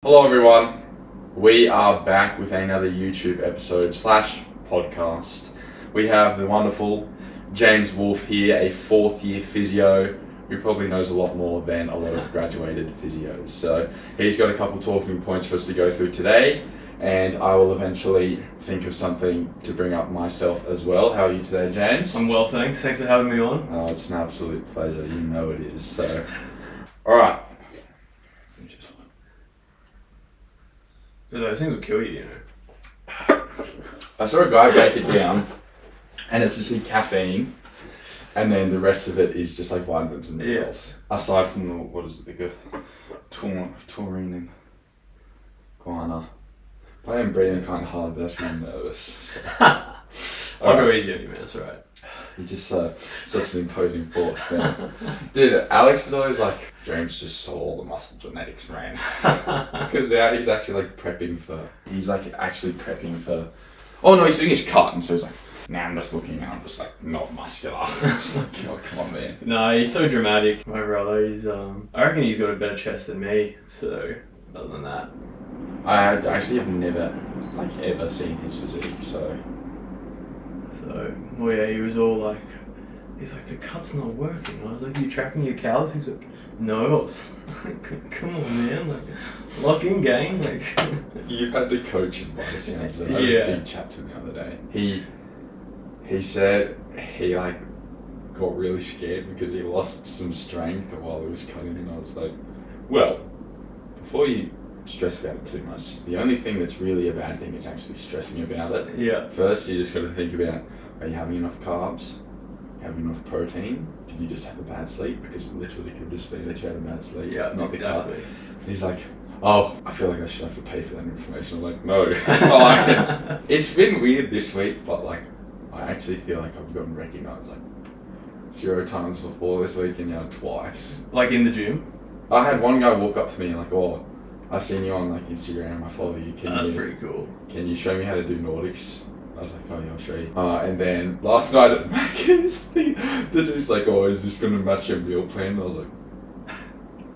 Hello everyone, we are back with another YouTube episode / podcast. We have the wonderful James Wolfe here, a 4th year physio who probably knows a lot more than a lot of graduated physios. So he's got a couple talking points for us to go through today, and I will eventually think of something to bring up myself as well. How are you today, James? I'm well, thanks. Thanks for having me on. Oh, it's an absolute pleasure, you know it is. So, alright. Those things will kill you, you know. I saw a guy break it down, and it's just caffeine, and then the rest of it is just like vitamins and minerals. Aside from the taurine and guarana. I am breathing kind of hard, but that's really nervous. I'll go easy on you, man. That's alright. You're just such an imposing force, man. Dude, Alex is always like, James just saw all the muscle genetics, man. Because now he's actually prepping for. Oh no, he's doing his cut, and so he's like, nah, I'm just looking, and I'm just not muscular. I'm just oh, come on, man. No, he's so dramatic, my brother. I reckon he's got a better chest than me. So, other than that, I actually have never ever seen his physique, so. Well, yeah, he was all he's like, the cut's not working. I was like, are you tracking your calories? He's like, no. I was like, come on, man, lock in, gang. You had to coach him by the sounds of it. I had a big chat to him the other day. He said he got really scared because he lost some strength while he was cutting, and I was like, well, before you stress about it too much, the only thing that's really a bad thing is actually stressing about it. Yeah. First, you just got to think about, are you having enough carbs? Having enough protein? Did you just have a bad sleep? Because it literally could just be that you had a bad sleep, not exactly. the cut. And he's like, oh, I feel like I should have to pay for that information. I'm like, no, it's fine. It's been weird this week, but I actually feel like I've gotten recognised 0 times before this week and now twice. In the gym? I had one guy walk up to me oh, I've seen you on Instagram, I follow you. That's pretty cool. Can you show me how to do Nordics? I was like, oh yeah, I'll show you. And then last night at Macca's, the dude's like, oh, is this going to match your meal plan? And I was like,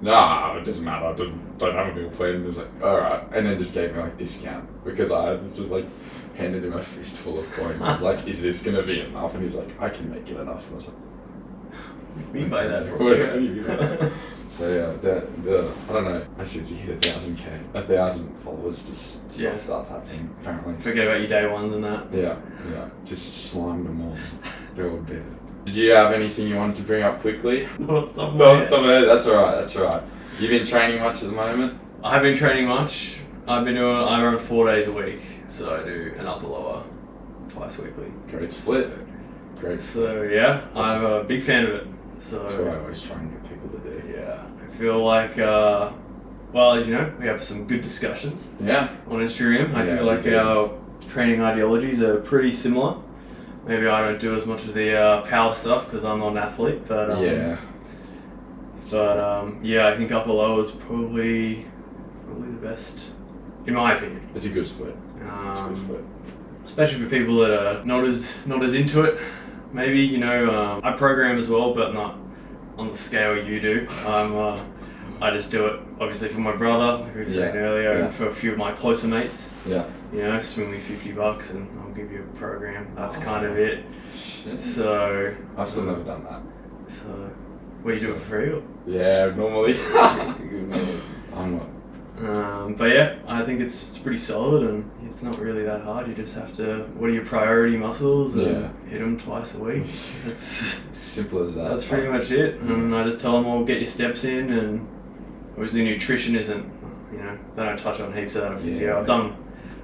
nah, it doesn't matter, I don't have a meal plan. And he was like, alright. And then just gave me discount because I was just handed him a fistful of coins. I was like, is this going to be enough? And he's like, I can make it enough. And I was like, what do you mean by that, bro? What do you mean by that? So yeah, I don't know. I seriously hit 1,000 followers just starts happening apparently. Forget about your day ones and that. Yeah, just slimed them all. They're all dead. Did you have anything you wanted to bring up quickly? Not off the top of my head. That's alright. You've been training much at the moment? I haven't been training much. I run 4 days a week, so I do an upper lower twice weekly. Great split. So yeah, I'm a big fan of it. So that's what I always try and get people to do. Yeah, I feel like, well, as you know, we have some good discussions. Yeah. On Instagram, I feel like our training ideologies are pretty similar. Maybe I don't do as much of the power stuff because I'm not an athlete, but I think upper lower is probably the best, in my opinion. It's a good split. Especially for people that are not as into it. Maybe, I program as well, but not on the scale you do. I just do it, obviously, for my brother, who was saying earlier, and for a few of my closer mates. Yeah. Swing me $50 and I'll give you a program. That's kind of it. Shit. So... I've still never done that. So... What, you do it for free? Or? Yeah, normally. I'm not. But yeah, I think it's pretty solid and it's not really that hard. You just have to, what are your priority muscles and hit them twice a week. It's simple as that. That's pretty much it. And I just tell them, well, get your steps in, and obviously nutrition isn't, they don't touch on heaps of that in physio. I've done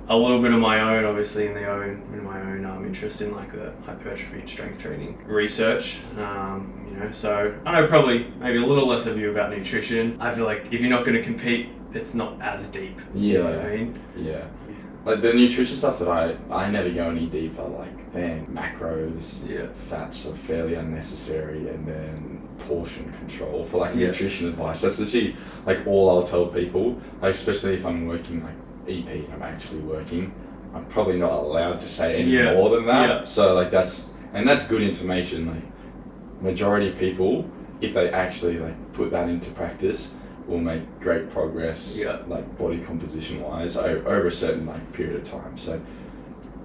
a little bit of my own, obviously, in my own interest in the hypertrophy and strength training research. So I know probably maybe a little less of you about nutrition. I feel like if you're not going to compete, it's not as deep. You know what I mean? Yeah. The nutrition stuff that I never go any deeper, then macros, fats are fairly unnecessary, and then portion control for nutrition advice. That's actually all I'll tell people, especially if I'm working EP and I'm actually working. I'm probably not allowed to say any more than that. Yeah. So that's good information. Majority of people, if they actually put that into practice, will make great progress, like body composition wise, over a certain like period of time. So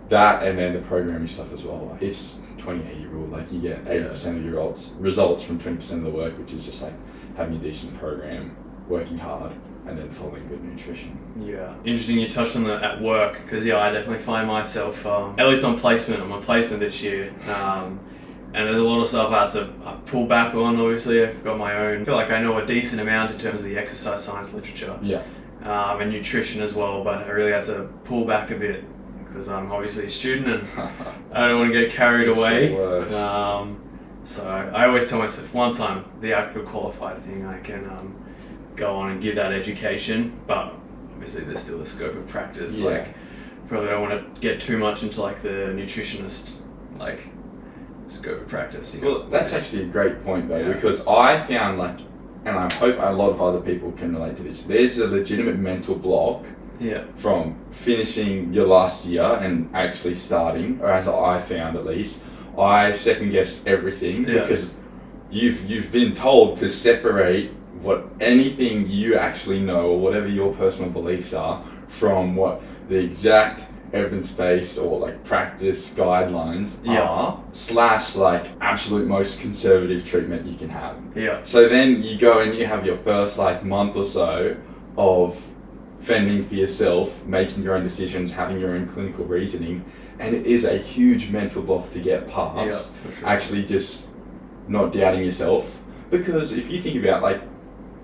that, and then the programming stuff as well. Like, it's 20-80 rule. Like you get 80% of your results from 20% of the work, which is just like having a decent program, working hard, and then following good nutrition. Yeah, interesting you touched on that at work, because I definitely find myself, at least on placement, I'm on placement this year, and there's a lot of stuff I had to pull back on. Obviously I've got my own, I feel like I know a decent amount in terms of the exercise science literature, and nutrition as well, but I really had to pull back a bit because I'm obviously a student and I don't want to get carried away. So I always tell myself, once I'm the actual qualified thing, I can go on and give that education, but obviously there's still the scope of practice. Like, probably don't want to get too much into like the nutritionist like scope of practice. Well, that's actually a great point though, because I found like, and I hope a lot of other people can relate to this, there's a legitimate mental block from finishing your last year and actually starting, or as I found at least, I second guessed everything because you've been told to separate what anything you actually know or whatever your personal beliefs are from what the exact evidence-based or like practice guidelines are, / like absolute most conservative treatment you can have. So then you go and you have your first like month or so of fending for yourself, making your own decisions, having your own clinical reasoning, and it is a huge mental block to get past. Actually just not doubting yourself, because if you think about like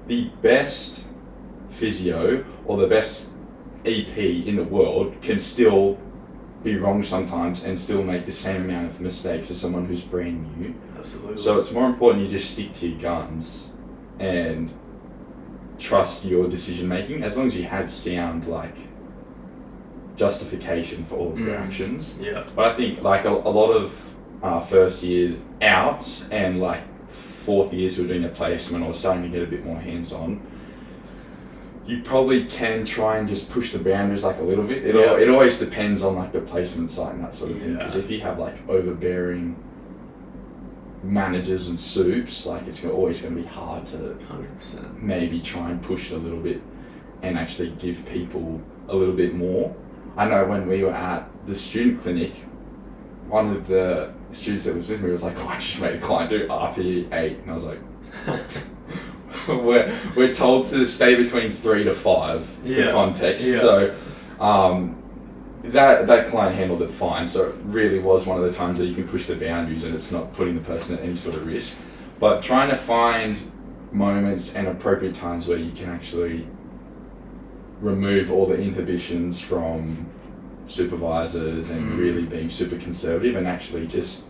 the best physio or the best EP in the world can still be wrong sometimes and still make the same amount of mistakes as someone who's brand new. Absolutely. So it's more important you just stick to your guns and trust your decision making, as long as you have sound like justification for all of your actions. But I think like a lot of first years out and like fourth years who are doing a placement or starting to get a bit more hands on, you probably can try and just push the boundaries like a little bit. It always depends on like the placement site and that sort of thing, because if you have like overbearing managers and soups, like it's always going to be hard to 100% maybe try and push it a little bit and actually give people a little bit more. I know when we were at the student clinic, one of the students that was with me was like, I just made a client do RP8, and I was like, we're told to stay between 3 to 5 for context. So that client handled it fine. So it really was one of the times where you can push the boundaries and it's not putting the person at any sort of risk. But trying to find moments and appropriate times where you can actually remove all the inhibitions from supervisors and really being super conservative and actually just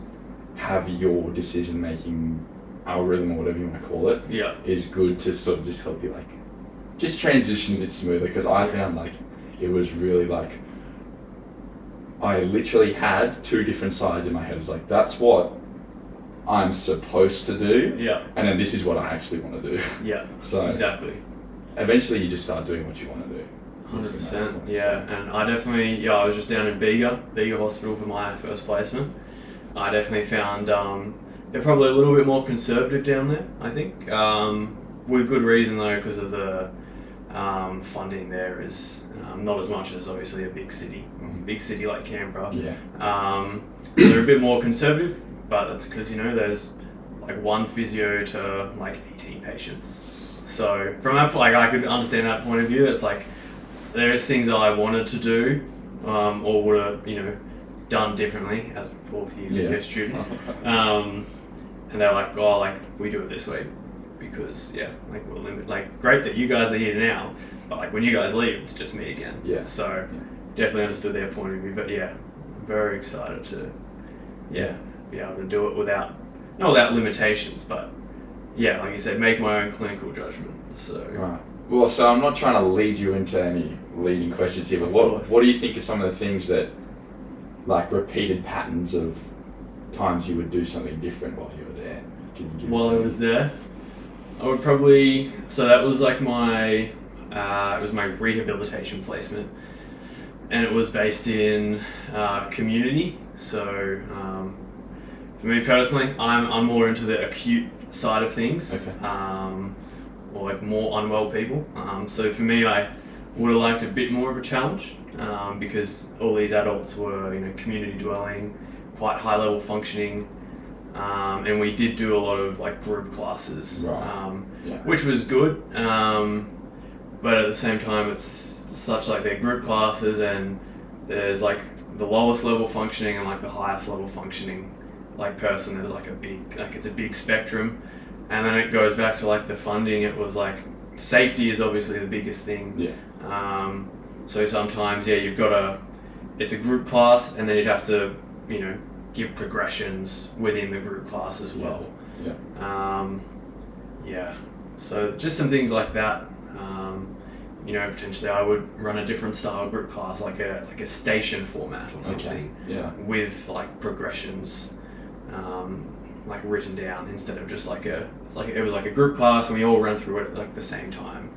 have your decision making algorithm or whatever you want to call it is good to sort of just help you like just transition a bit smoother, because I found like it was really like I literally had 2 different sides in my head. It was like, that's what I'm supposed to do, and then this is what I actually want to do. So exactly, eventually you just start doing what you want to do. 100%. And I definitely I was just down in Bega Hospital for my first placement. I definitely found they're probably a little bit more conservative down there, I think, with good reason though, because of the funding there is not as much as obviously a big city like Canberra. So they're a bit more conservative, but that's because there's like 1 physio to like 18 patients. So from that point, like I could understand that point of view. It's like there's things that I wanted to do or would have done differently as a 4th year physio student. And they're like, we do it this way because like we're limited. Like, great that you guys are here now, but like when you guys leave, it's just me again. So definitely understood their point of view, but I'm very excited to be able to do it without limitations, but like you said, make my own clinical judgment. So right. Well, so I'm not trying to lead you into any leading questions here, but what do you think are some of the things that, like, repeated patterns of times you would do something different while you were there? Can you give While I was there, I would probably, so that was like it was my rehabilitation placement, and it was based in community. So for me personally, I'm more into the acute side of things. or like more unwell people. So for me, I would have liked a bit more of a challenge because all these adults were, community dwelling, quite high level functioning, and we did do a lot of like group classes, which was good. But at the same time, it's such like they're group classes, and there's like the lowest level functioning and like the highest level functioning like person. There's like it's a big spectrum, and then it goes back to like the funding. It was like safety is obviously the biggest thing. So sometimes it's a group class, and then you'd have to give progressions within the group class as well. So just some things like that. Potentially I would run a different style group class, like a station format or something, with like progressions, like written down instead of just it was like a group class and we all ran through it at like the same time.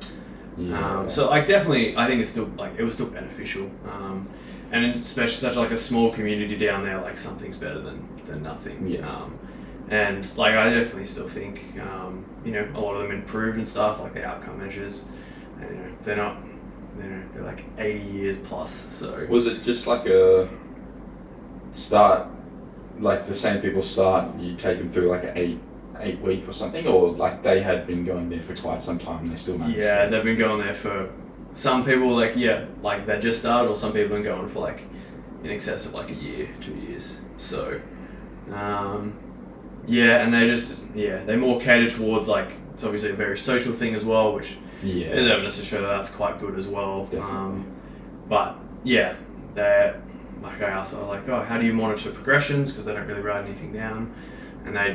So like definitely, I think it's still like it was still beneficial, and especially such like a small community down there, like something's better than nothing. And like I definitely still think a lot of them improved and stuff, like the outcome measures. And, they're like 80 years plus. So was it just like a start, like the same people start, you take them through like an eight week or something, or like they had been going there for quite some time and they still managed to? They've been going there for some people like they just started, or some people have been going for like in excess of like a year, 2 years. So and they more cater towards like, it's obviously a very social thing as well, which there's evidence to show that that's quite good as well. But they're like, I asked, I was like, how do you monitor progressions, because they don't really write anything down, and they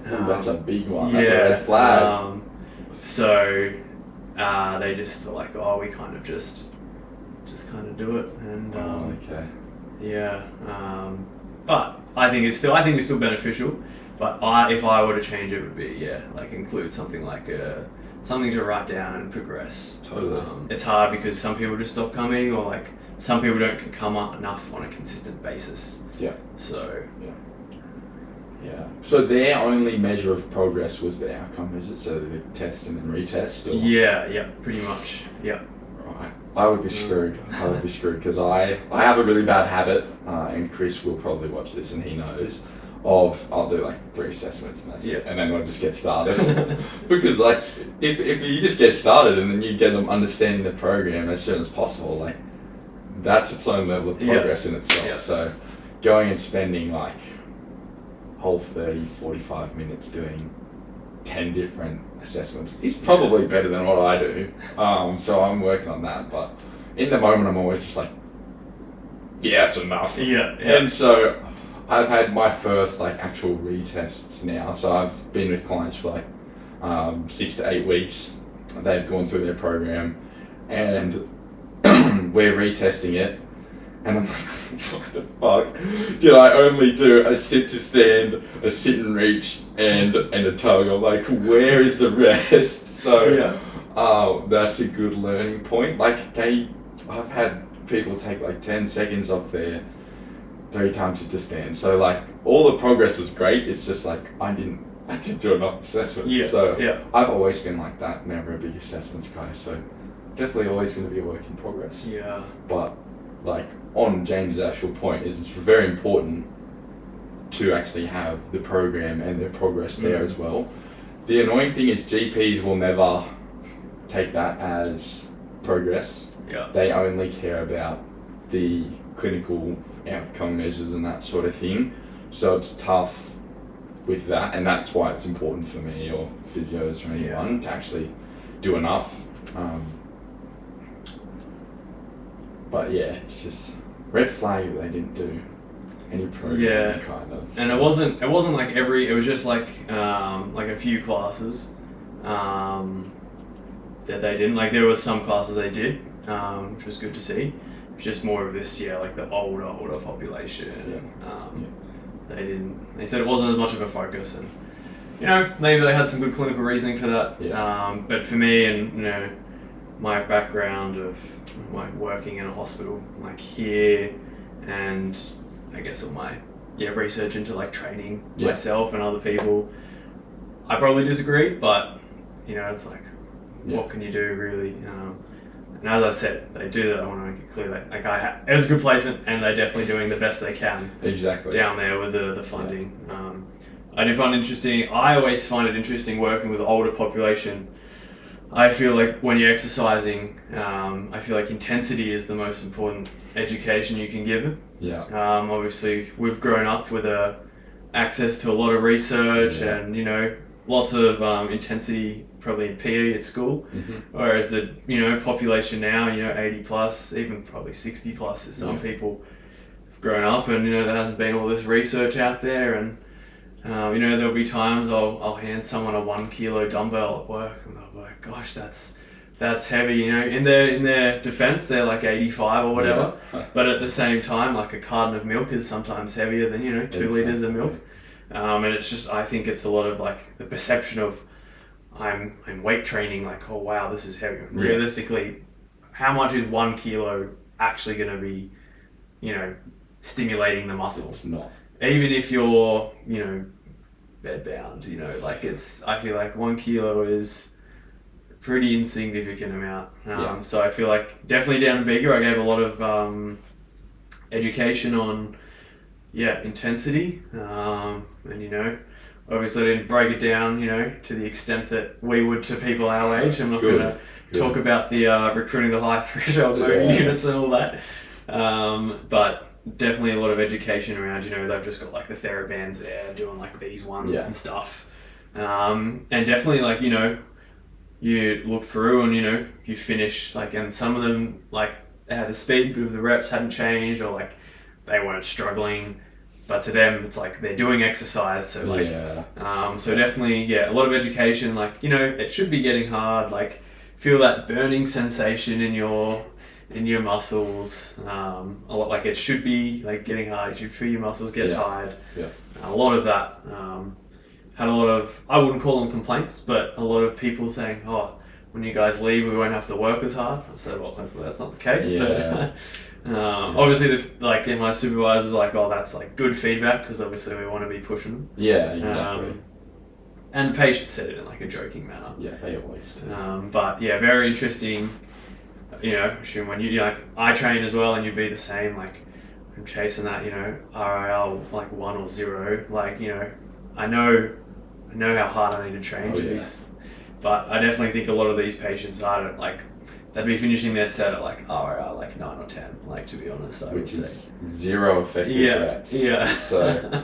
that's a big one. That's a red flag. So they just were like, we kind of just kind of do it, and but I think it's still beneficial. But if I were to change it, it would be like include something like something to write down and progress. Totally. It's hard because some people just stop coming, or like some people don't come up enough on a consistent basis. So So their only measure of progress was the outcome measure, so they test and then retest? Or? Pretty much. Right. I would be screwed. I would be screwed because I have a really bad habit, and Chris will probably watch this and he knows, I'll do like 3 assessments and that's it, and then I'll just get started. Because like if you just get started and then you get them understanding the program as soon as possible, like that's its own level of progress in itself. So going and spending like whole 30-45 minutes doing 10 different assessments is probably better than what I do. So I'm working on that, but in the moment I'm always just like, it's enough. And so I've had my first like actual retests now. So I've been with clients for like 6 to 8 weeks. They've gone through their program and we're retesting it. And I'm like, what the fuck? Did I only do a sit to stand, a sit and reach, and a tug? I'm like, where is the rest? So that's a good learning point. Like I've had people take like 10 seconds off there 3 times sit to stand. So like all the progress was great. It's just like I didn't do enough assessment. I've always been like that. Never a big assessments guy. So definitely always going to be a work in progress. But like on James' actual point is it's very important to actually have the program and the progress there as well. The annoying thing is GPs will never take that as progress. They only care about the clinical outcome measures and that sort of thing. So it's tough with that, and that's why it's important for me or physios or anyone to actually do enough. But it's just red flag that they didn't do any program kind of. And it wasn't like it was just like a few classes that they didn't. Like there was some classes they did, which was good to see. Just more of this, like the older population. They said it wasn't as much of a focus, and maybe they had some good clinical reasoning for that. But for me, and my background of like working in a hospital, like here, and I guess all my research into like training myself and other people, I probably disagree. But it's like what can you do really. And as I said, they do that. I want to make it clear that it was a good placement, and they're definitely doing the best they can. Exactly. Down there with the funding. Yeah. I do find it interesting. I always find it interesting working with the older population. I feel like when you're exercising, I feel like intensity is the most important education you can give. Yeah. Obviously, we've grown up with access to a lot of research and lots of intensity probably in PE at school, whereas the population now 80 plus, even probably 60 plus is some people have grown up, and there hasn't been all this research out there, and there'll be times I'll hand someone a 1 kilo dumbbell at work and they'll be like, gosh, that's heavy. In their defense, they're like 85 or whatever, but at the same time, like a carton of milk is sometimes heavier than 2 liters of milk. And it's just, I think it's a lot of like the perception of I'm weight training, like, oh wow, this is heavy. Realistically, how much is 1 kilo actually going to be stimulating the muscle? It's not. Even if you're bed bound, I feel like 1 kilo is a pretty insignificant amount. So I feel like definitely down in bigger, I gave a lot of education on intensity, and obviously I didn't break it down to the extent that we would to people our age. I'm not going to talk about the recruiting the high threshold units and all that, but definitely a lot of education around they've just got like the TheraBands there doing like these ones and stuff, and definitely like you look through and you finish like, and some of them like the speed of the reps hadn't changed, or like they weren't struggling, but to them it's like they're doing exercise, so like so definitely a lot of education, like it should be getting hard, like feel that burning sensation in your muscles, a lot, like it should be like getting hard, you should feel your muscles get tired. A lot of that had a lot of, I wouldn't call them complaints, but a lot of people saying, oh, when you guys leave we won't have to work as hard. I said, well, hopefully that's not the case, but obviously my supervisors were like, oh, that's like good feedback, because obviously we want to be pushing them. Exactly. And the patients said it in like a joking manner. They always do. But very interesting. When you I train as well, and you'd be the same. Like I'm chasing that RIL like 1 or 0. Like I know how hard I need to train to be. But I definitely think a lot of these patients are like, they'd be finishing their set at like RIL like 9 or 10. Like, to be honest, which is 0 effective reps. So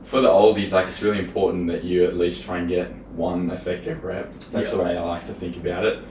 for the oldies, like it's really important that you at least try and get 1 effective rep. That's the way I like to think about it.